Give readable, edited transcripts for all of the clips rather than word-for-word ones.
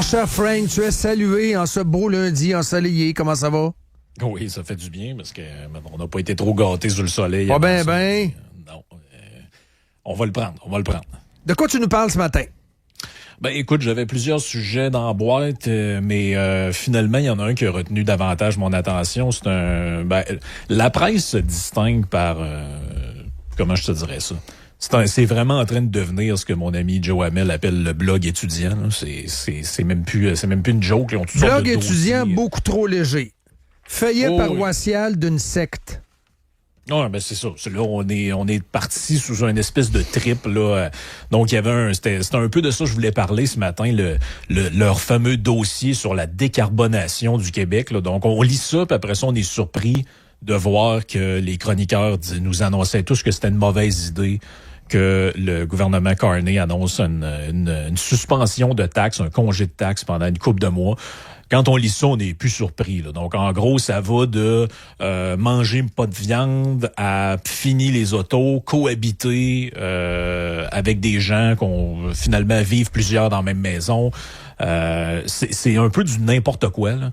cher Frank, tu es salué en ce beau lundi ensoleillé. Comment ça va? Oui, ça fait du bien parce qu'on n'a pas été trop gâtés sous le soleil. Pas ben. Non. On va le prendre. De quoi tu nous parles ce matin? Ben écoute, j'avais plusieurs sujets dans la boîte, mais finalement, il y en a un qui a retenu davantage mon attention. La presse se distingue par comment je te dirais ça? C'est vraiment en train de devenir ce que mon ami Joe Hamel appelle le blog étudiant. Là. C'est même plus une joke. Ils ont toutes sortes blog de étudiant dossiers. Beaucoup trop léger. Feuillet paroissial d'une secte. Ouais, ben c'est ça. Là, on est parti sous une espèce de trip là. Donc il y avait c'était un peu de ça que je voulais parler ce matin, leur fameux dossier sur la décarbonation du Québec. Là. Donc on lit ça, puis après ça on est surpris de voir que les chroniqueurs nous annonçaient tous que c'était une mauvaise idée, que le gouvernement Carney annonce une suspension de taxes, un congé de taxes pendant une couple de mois. Quand on lit ça, on n'est plus surpris. Là. Donc, en gros, ça va de manger pas de viande à finir les autos, cohabiter avec des gens qu'on finalement vivent plusieurs dans la même maison. C'est un peu du n'importe quoi. Là.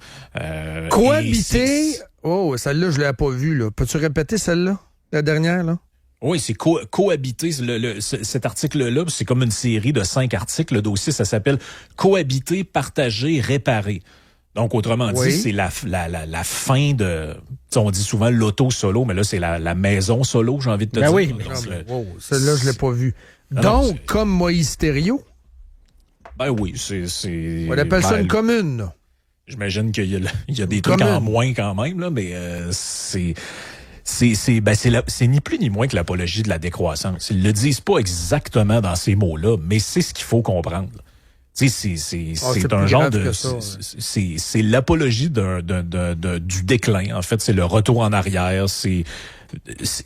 Cohabiter? Oh, celle-là, je l'ai pas vue. Là. Peux-tu répéter celle-là? La dernière, là? Oui, c'est cohabiter. Cet article-là, c'est comme une série de 5 articles. Le dossier, ça s'appelle « Cohabiter, partager, réparer ». Donc, autrement dit, c'est la fin de... On dit souvent l'auto solo, mais là, c'est la maison solo, j'ai envie de te dire. Oui, celle-là, je l'ai pas vue. Donc, comme Moïse Thériault? Ben oui, c'est... On appelle ça une commune, là. J'imagine qu'il y a des trucs en moins quand même, là, mais c'est ni plus ni moins que l'apologie de la décroissance. Ils le disent pas exactement dans ces mots-là, mais c'est ce qu'il faut comprendre. Tu sais, c'est un genre de... C'est l'apologie du déclin, en fait. C'est le retour en arrière.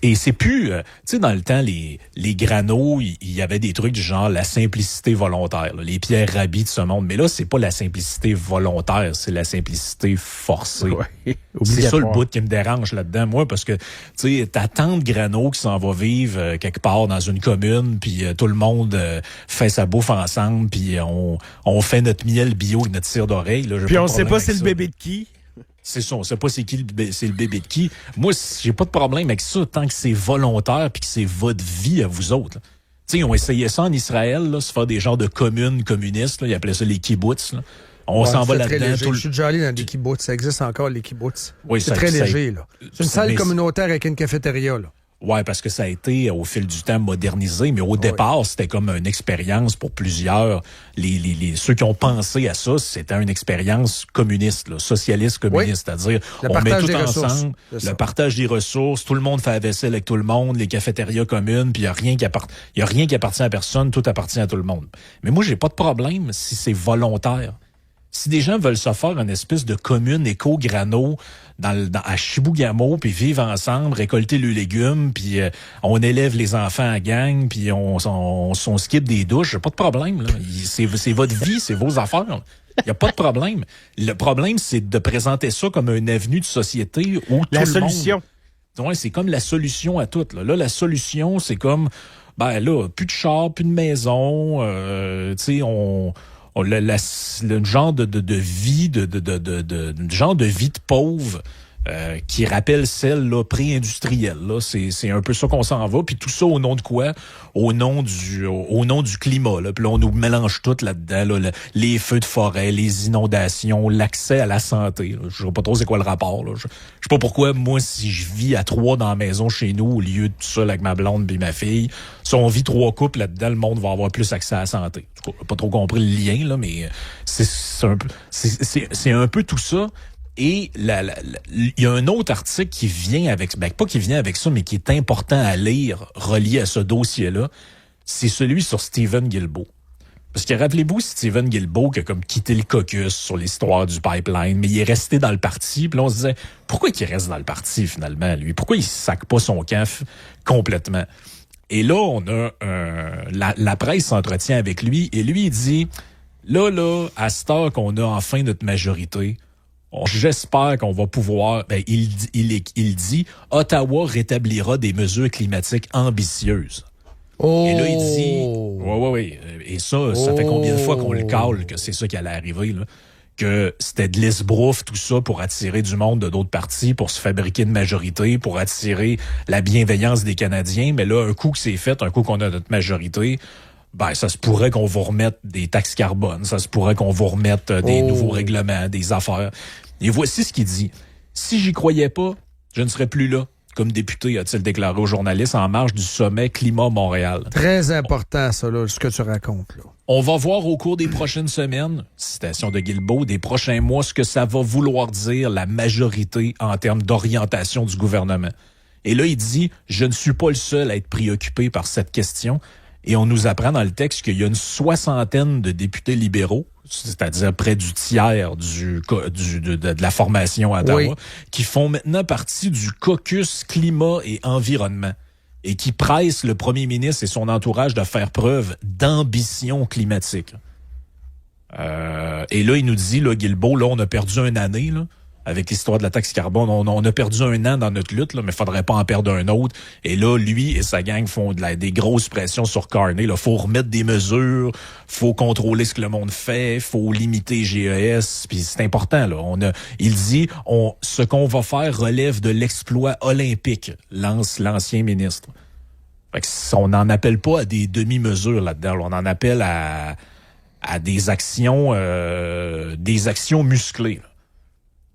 Et c'est plus... tu sais, dans le temps, les granos, il y avait des trucs du genre la simplicité volontaire, là, les Pierre Rabhi de ce monde. Mais là, c'est pas la simplicité volontaire, c'est la simplicité forcée. Ouais, c'est ça le bout qui me dérange là-dedans, moi, parce que, tu sais, ta tante grano qui s'en va vivre quelque part dans une commune, puis tout le monde fait sa bouffe ensemble, puis on fait notre miel bio avec notre cire d'oreille. Là, puis on sait pas c'est le bébé de qui. C'est ça, on sait pas c'est le bébé de qui. Moi, j'ai pas de problème avec ça tant que c'est volontaire puis que c'est votre vie à vous autres. Tu sais, ils ont essayé ça en Israël, là, se faire des genres de communes communistes, là, ils appelaient ça les kibbutz. Là. On s'en va là-dedans. Je suis déjà allé dans des kibbutz, ça existe encore les kibbutz. Oui, c'est très léger, là. C'est une salle communautaire avec une cafétéria, là. Ouais, parce que ça a été au fil du temps modernisé, mais au départ, c'était comme une expérience pour plusieurs. Ceux qui ont pensé à ça, c'était une expérience communiste, là, socialiste communiste, c'est-à-dire on met tout ensemble, le partage des ressources, tout le monde fait la vaisselle avec tout le monde, les cafétérias communes, puis il y a rien qui appartient à personne, tout appartient à tout le monde. Mais moi, j'ai pas de problème si c'est volontaire. Si des gens veulent se faire une espèce de commune éco-grano à Chibougamau, puis vivre ensemble, récolter le légumes, puis on élève les enfants à gang, puis on skip des douches, pas de problème. Là. C'est votre vie, c'est vos affaires. Il n'y a pas de problème. Le problème, c'est de présenter ça comme une avenue de société où la solution. Ouais, c'est comme la solution à tout. Là, la solution, c'est comme, ben là, plus de char, plus de maison, tu sais, le genre de vie genre de vie de pauvre qui rappelle celle là pré-industrielle là, c'est un peu ça qu'on s'en va, puis tout ça au nom de quoi? Au nom du climat là, puis là on nous mélange tout là-dedans là, les feux de forêt, les inondations, l'accès à la santé. Là. Je sais pas trop c'est quoi le rapport là. Je sais pas pourquoi moi si je vis à 3 dans la maison chez nous au lieu de tout ça avec ma blonde puis ma fille, si on vit 3 couples là-dedans, le monde va avoir plus accès à la santé. Je n'ai pas trop compris le lien là, mais c'est un peu tout ça. Et il y a un autre article qui vient avec, pas qui vient avec ça, mais qui est important à lire, relié à ce dossier-là. C'est celui sur Stephen Guilbeault. Parce que rappelez-vous, Stephen Guilbeault qui a comme quitté le caucus sur l'histoire du pipeline, mais il est resté dans le parti. Puis là, on se disait, pourquoi il reste dans le parti finalement, lui? Pourquoi il sac pas son camp complètement? Et là, on a la presse s'entretient avec lui, et lui, il dit, là, à cette heure qu'on a enfin notre majorité, j'espère qu'on va pouvoir... il dit, Ottawa rétablira des mesures climatiques ambitieuses. Oh! Et là, il dit... Oui. Et ça fait combien de fois qu'on le cale que c'est ça qui allait arriver, là? Que c'était de l'esbrouf, tout ça, pour attirer du monde de d'autres partis, pour se fabriquer une majorité, pour attirer la bienveillance des Canadiens. Mais là, un coup que c'est fait, un coup qu'on a notre majorité, ben ça se pourrait qu'on vous remette des taxes carbone, ça se pourrait qu'on vous remette des nouveaux règlements, des affaires. Et voici ce qu'il dit. Si j'y croyais pas, je ne serais plus là. Comme député, a-t-il déclaré aux journalistes en marge du sommet Climat Montréal. Très important, ça, là, ce que tu racontes. Là. On va voir au cours des prochaines semaines, citation de Guilbeault, des prochains mois, ce que ça va vouloir dire la majorité en termes d'orientation du gouvernement. Et là, il dit, je ne suis pas le seul à être préoccupé par cette question. Et on nous apprend dans le texte qu'il y a une 60aine de députés libéraux, c'est-à-dire près du tiers de la formation à Ottawa, qui font maintenant partie du caucus climat et environnement et qui pressent le premier ministre et son entourage de faire preuve d'ambition climatique. Et là, il nous dit, là, Guilbeault, là, on a perdu une année, là. Avec l'histoire de la taxe carbone, on a perdu un an dans notre lutte, là, mais il faudrait pas en perdre un autre. Et là, lui et sa gang font des grosses pressions sur Carney. Il faut remettre des mesures, faut contrôler ce que le monde fait, faut limiter GES. Puis c'est important. Là. Il dit, ce qu'on va faire relève de l'exploit olympique, lance l'ancien ministre. Fait que on n'en appelle pas à des demi-mesures là-dedans. Là. On en appelle à des actions musclées. Là.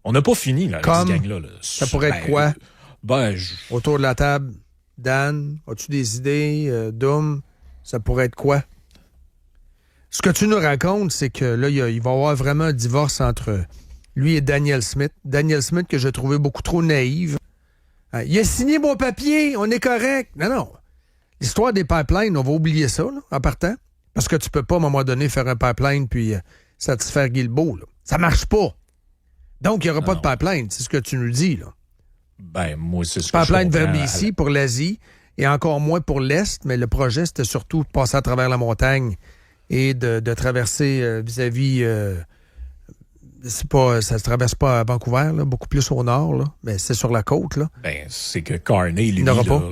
On n'a pas fini, là, avec cette gang-là. Là. Ça pourrait être quoi? Autour de la table, Dan, as-tu des idées? Dom, ça pourrait être quoi? Ce que tu nous racontes, c'est que là, il va y avoir vraiment un divorce entre lui et Danielle Smith. Danielle Smith, que j'ai trouvé beaucoup trop naïve. Il a signé mon papier, on est correct. Non. L'histoire des pipelines, on va oublier ça, là, en partant. Parce que tu peux pas, à un moment donné, faire un pipeline puis satisfaire Guilbeault. Là. Ça marche pas. Donc, il n'y aura pas de pipeline, c'est ce que tu nous dis, là. Ben, moi, c'est ce que pipeline je comprends. vers BC pour l'Asie et encore moins pour l'Est, mais le projet, c'était surtout de passer à travers la montagne et de traverser vis-à-vis... ça se traverse pas à Vancouver, là, beaucoup plus au nord, là, mais c'est sur la côte, là. Ben, c'est que Carney, lui, n'aura pas.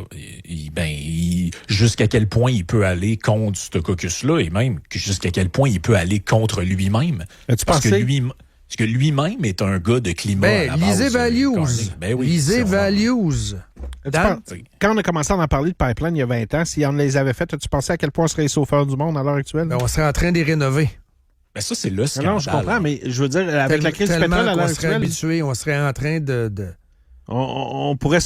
Jusqu'à quel point il peut aller contre ce caucus-là et même jusqu'à quel point il peut aller contre lui-même. Parce que lui-même est un gars de climat à la base. Lisez Values. Ben oui, lisez Values. Quand on a commencé à en parler de pipeline il y a 20 ans, si on les avait fait, as-tu pensé à quel point on serait les sauveurs du monde à l'heure actuelle? Ben, on serait en train de les rénover. Ben ça, c'est le scandale. Non, je comprends, mais je veux dire, avec la crise du pétrole à l'heure actuelle... On serait en train de... On pourrait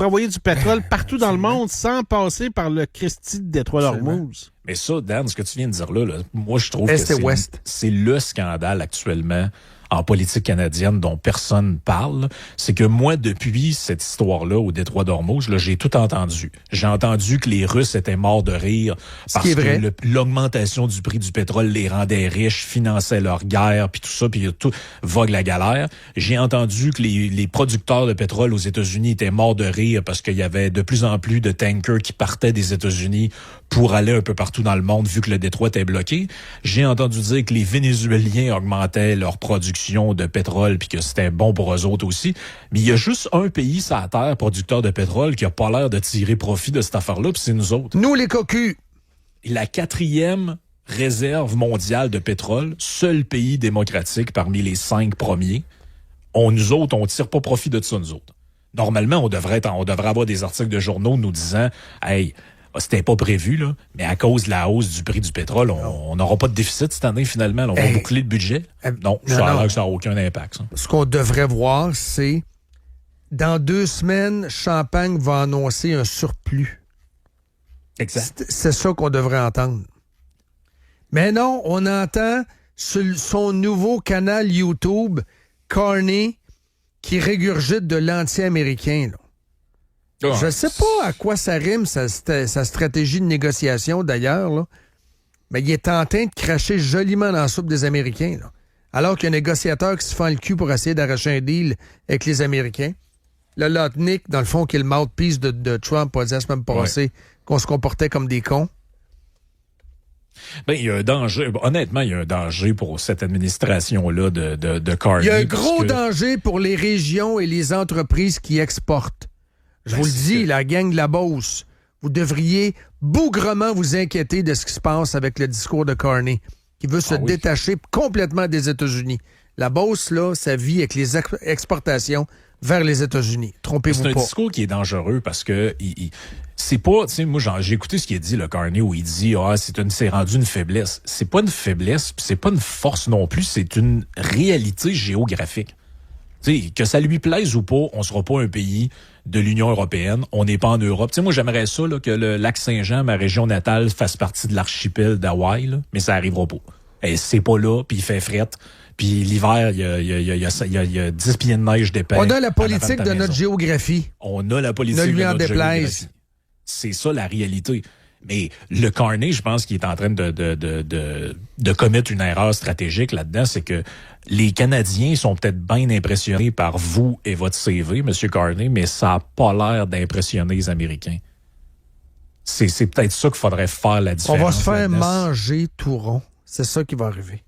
envoyer du pétrole partout dans le monde sans passer par le Christie de Détroit d'Ormuz. Mais ça, Dan, ce que tu viens de dire là, moi, je trouve que c'est le scandale actuellement en politique canadienne dont personne parle, c'est que moi, depuis cette histoire-là au Détroit d'Ormuz, là, j'ai tout entendu. J'ai entendu que les Russes étaient morts de rire parce que l'augmentation du prix du pétrole les rendait riches, finançait leur guerre, puis tout ça, puis tout vogue la galère. J'ai entendu que les producteurs de pétrole aux États-Unis étaient morts de rire parce qu'il y avait de plus en plus de tankers qui partaient des États-Unis pour aller un peu partout dans le monde vu que le Détroit était bloqué. J'ai entendu dire que les Vénézuéliens augmentaient leur production de pétrole puis que c'était bon pour eux autres aussi. Mais il y a juste un pays sur la Terre, producteur de pétrole, qui a pas l'air de tirer profit de cette affaire-là, puis c'est nous autres. Nous, les cocus. La 4e réserve mondiale de pétrole, seul pays démocratique parmi les 5 premiers. Nous autres, on tire pas profit de ça, nous autres. Normalement, on devrait avoir des articles de journaux nous disant « Hey, c'était pas prévu, là, mais à cause de la hausse du prix du pétrole, on n'aura pas de déficit cette année, finalement. On va boucler le budget. » Non, ça a l'air que ça n'a aucun impact. Ça. Ce qu'on devrait voir, c'est dans 2 semaines, Champagne va annoncer un surplus. Exact. C'est ça qu'on devrait entendre. Mais non, on entend sur son nouveau canal YouTube, Carney, qui régurgite de l'anti-américain, là. Je sais pas à quoi ça rime, sa stratégie de négociation, d'ailleurs, là. Mais il est en train de cracher joliment dans la soupe des Américains, là. Alors qu'il y a un négociateur qui se fend le cul pour essayer d'arracher un deal avec les Américains. Le Lotnick, dans le fond, qui est le mouthpiece de Trump, a dit la semaine passée qu'on se comportait comme des cons. Ben, il y a un danger. Honnêtement, il y a un danger pour cette administration-là de Carney. Il y a un gros danger pour les régions et les entreprises qui exportent. Je vous le dis, la gang de la Beauce, vous devriez bougrement vous inquiéter de ce qui se passe avec le discours de Carney, qui veut se détacher complètement des États-Unis. La Beauce, là, ça vit avec les exportations vers les États-Unis. Trompez-vous pas. C'est un discours qui est dangereux parce que c'est pas, tu sais, moi j'ai écouté ce qu'il a dit, le Carney, où il dit c'est rendu une faiblesse. C'est pas une faiblesse, puis c'est pas une force non plus, c'est une réalité géographique. Tu sais, que ça lui plaise ou pas, on sera pas un pays de l'Union européenne, on n'est pas en Europe. Tu sais, moi j'aimerais ça là, que le lac Saint-Jean, ma région natale, fasse partie de l'archipel d'Hawaï, là, mais ça arrivera pas. Et c'est pas là, puis il fait fret. Puis l'hiver, il y a 10 pieds de neige d'épais. On a la politique de notre géographie. On a la politique de notre géographie. C'est ça la réalité. Mais le Carney, je pense qu'il est en train de commettre une erreur stratégique là-dedans, c'est que les Canadiens sont peut-être bien impressionnés par vous et votre CV, M. Carney, mais ça n'a pas l'air d'impressionner les Américains. C'est peut-être ça qu'il faudrait faire la différence. On va se faire manger tout rond. C'est ça qui va arriver.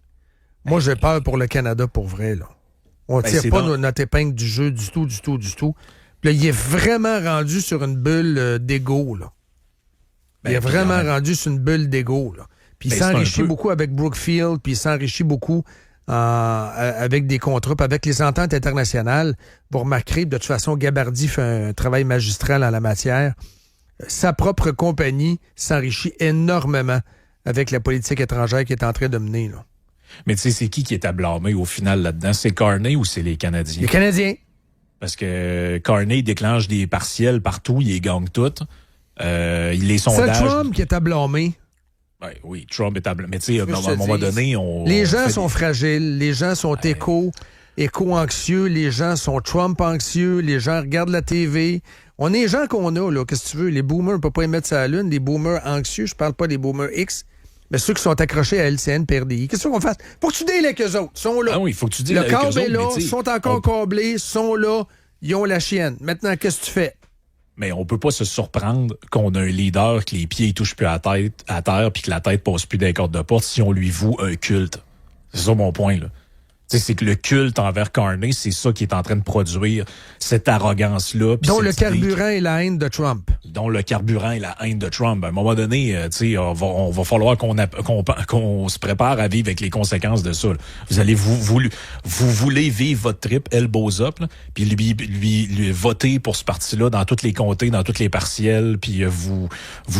Moi, j'ai peur pour le Canada, pour vrai, là. On ne tire pas notre épingle du jeu du tout. Puis là, il est vraiment rendu sur une bulle d'ego, là. Il est vraiment rendu sur une bulle d'ego, là. Puis il s'enrichit beaucoup avec Brookfield, puis il s'enrichit beaucoup avec des contrats, puis avec les ententes internationales. Vous remarquerez, de toute façon, Gabardi fait un travail magistral en la matière. Sa propre compagnie s'enrichit énormément avec la politique étrangère qu'il est en train de mener, là. Mais tu sais, c'est qui est à blâmer au final là-dedans? C'est Carney ou c'est les Canadiens? Les Canadiens. Parce que Carney déclenche des partiels partout, il les gagne toutes. Les sondages... C'est Trump qui est à blâmer. Oui, Trump est à blâmer. Mais tu sais, à un moment donné, les gens sont fragiles, les gens sont éco-anxieux, les gens sont Trump-anxieux, les gens regardent la TV. On est les gens qu'on a, là. Qu'est-ce que tu veux? Les boomers, on ne peut pas y mettre ça à la lune. Les boomers anxieux, je parle pas des boomers X, mais ceux qui sont accrochés à LCN, PRDI. Qu'est-ce qu'on fasse? Faut que tu deals avec eux autres. Ils sont là. Ah oui, faut que tu deals avec eux autres. Le câble est là, ils sont encore câblés, sont là, ils ont la chienne. Maintenant, qu'est-ce que tu fais? Mais on peut pas se surprendre qu'on a un leader, que les pieds ils touchent plus à terre, puis que la tête passe plus d'un corde de porte si on lui voue un culte. C'est ça mon point, là. C'est que le culte envers Carney, c'est ça qui est en train de produire cette arrosance-là. Dont le carburant et la haine de Trump. Dont le carburant et la haine de Trump. À un moment donné, on va falloir qu'on se prépare à vivre avec les conséquences de ça. Là. Vous allez vous voulez vivre votre trip, elbows up, là, puis lui voter pour ce parti-là dans tous les comtés, dans toutes les partiels, puis vous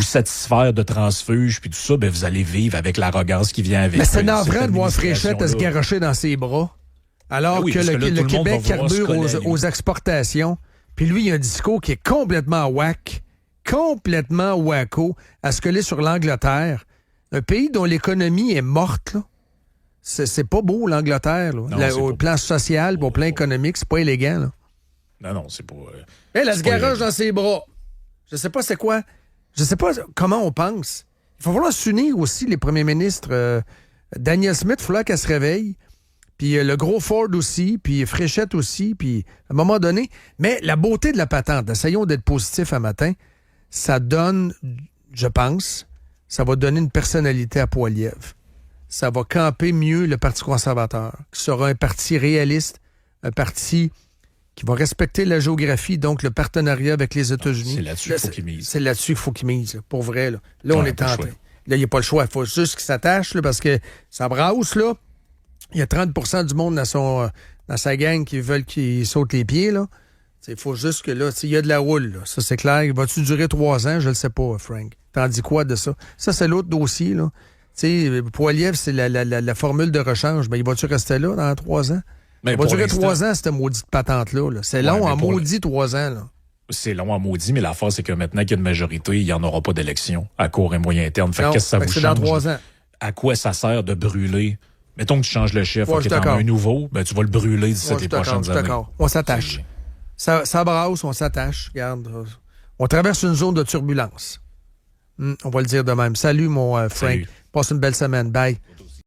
satisfaire de transfuges, puis tout ça, ben vous allez vivre avec l'arrogance qui vient avec. Mais c'est navrant de voir Fréchette à se garrocher dans ses bras. Alors que le Québec carbure aux exportations. Puis lui, il a un discours qui est complètement complètement wacko, à se coller sur l'Angleterre. Un pays dont l'économie est morte, là. C'est pas beau, l'Angleterre. Là. Au plan social, au plan économique, c'est pas élégant. Là. Non, c'est pas... Elle se garoche dans ses bras. Je sais pas c'est quoi. Je sais pas comment on pense. Il va falloir s'unir aussi, les premiers ministres. Daniel Smith, il falloir qu'elle se réveille. Puis le gros Ford aussi, puis Fréchette aussi, puis à un moment donné. Mais la beauté de la patente, essayons d'être positifs un matin, ça donne, je pense, ça va donner une personnalité à Poilievre. Ça va camper mieux le Parti conservateur, qui sera un parti réaliste, un parti qui va respecter la géographie, donc le partenariat avec les États-Unis. C'est là-dessus qu'il faut qu'il mise. C'est là-dessus qu'il faut qu'il mise, pour vrai. Là on est en train. Là, il n'y a pas le choix. Il faut juste qu'il s'attache, là, parce que ça brasse, là. Il y a 30% du monde dans sa gang qui veulent qu'il saute les pieds, là. Il faut juste que, là, il y a de la houle, là. Ça, c'est clair. Va-tu durer 3 ans? Je le sais pas, Frank. T'en dis quoi de ça? Ça, c'est l'autre dossier, là. Tu sais, Poilievre, c'est la formule de rechange. Ben, il va-tu rester là dans 3 ans? Il va durer 3 ans, cette maudite patente-là. Là. C'est long en maudit 3 ans, là. C'est long en maudit, mais l'affaire, c'est que maintenant qu'il y a une majorité, il n'y en aura pas d'élection à court et moyen terme. Fait qu'est-ce que ça vous change? Dans 3 ans. À quoi ça sert de brûler? Mettons que tu changes le chef, qu'il y en a un nouveau, ben tu vas le brûler d'ici les prochaines années. D'accord. On s'attache. Ça brasse, on s'attache. Regarde, on traverse une zone de turbulence. On va le dire de même. Salut, mon Frank. Salut. Passe une belle semaine. Bye.